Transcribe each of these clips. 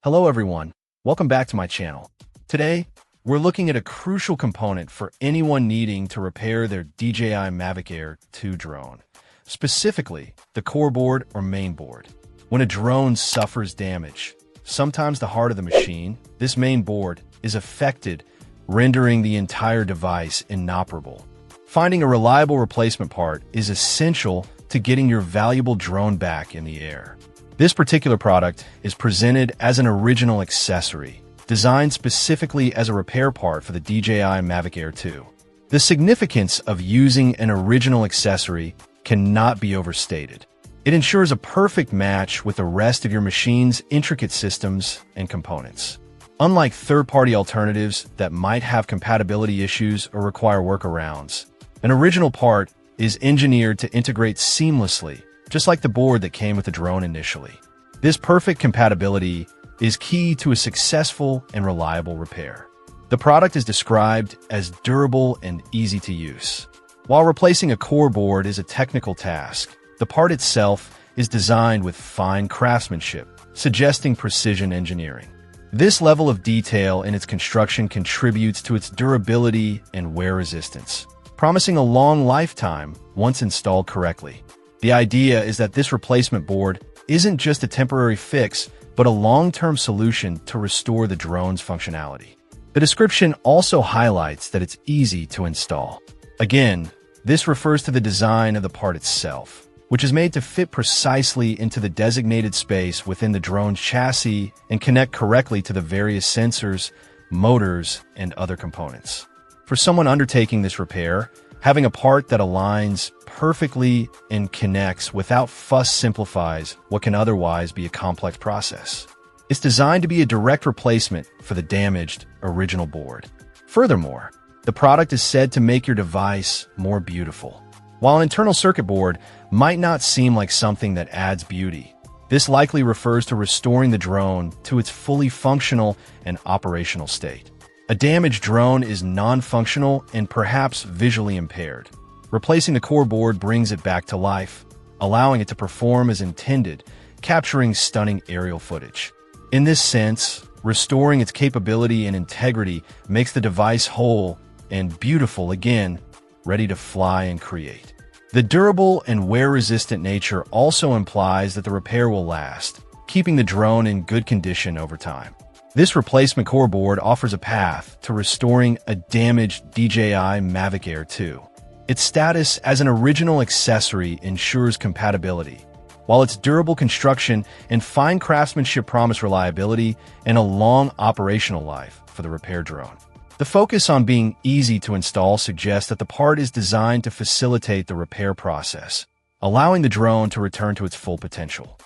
Hello everyone, welcome back to my channel. Today, we're looking at a crucial component for anyone needing to repair their DJI MAVIC Air 2 drone, specifically the core board or main board. When a drone suffers damage, sometimes the heart of the machine, this main board, is affected, rendering the entire device inoperable. Finding a reliable replacement part is essential to getting your valuable drone back in the air. This particular product is presented as an original accessory, designed specifically as a repair part for the DJI MAVIC Air 2. The significance of using an original accessory cannot be overstated. It ensures a perfect match with the rest of your machine's intricate systems and components. Unlike third-party alternatives that might have compatibility issues or require workarounds, an original part is engineered to integrate seamlessly, just like the board that came with the drone initially. This perfect compatibility is key to a successful and reliable repair. The product is described as durable and easy to use. While replacing a core board is a technical task, the part itself is designed with fine craftsmanship, suggesting precision engineering. This level of detail in its construction contributes to its durability and wear resistance, promising a long lifetime once installed correctly. The idea is that this replacement board isn't just a temporary fix, but a long-term solution to restore the drone's functionality. The description also highlights that it's easy to install. Again, this refers to the design of the part itself, which is made to fit precisely into the designated space within the drone's chassis and connect correctly to the various sensors, motors, and other components. For someone undertaking this repair, having a part that aligns perfectly and connects without fuss simplifies what can otherwise be a complex process. It's designed to be a direct replacement for the damaged original board. Furthermore, the product is said to make your device more beautiful. While an internal circuit board might not seem like something that adds beauty, this likely refers to restoring the drone to its fully functional and operational state. A damaged drone is non-functional and perhaps visually impaired. Replacing the core board brings it back to life, allowing it to perform as intended, capturing stunning aerial footage. In this sense, restoring its capability and integrity makes the device whole and beautiful again, ready to fly and create. The durable and wear-resistant nature also implies that the repair will last, keeping the drone in good condition over time. This replacement core board offers a path to restoring a damaged DJI MAVIC Air 2. Its status as an original accessory ensures compatibility, while its durable construction and fine craftsmanship promise reliability and a long operational life for the repair drone. The focus on being easy to install suggests that the part is designed to facilitate the repair process, allowing the drone to return to its full potential.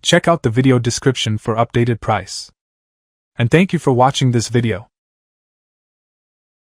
Check out the video description for updated price. And thank you for watching this video.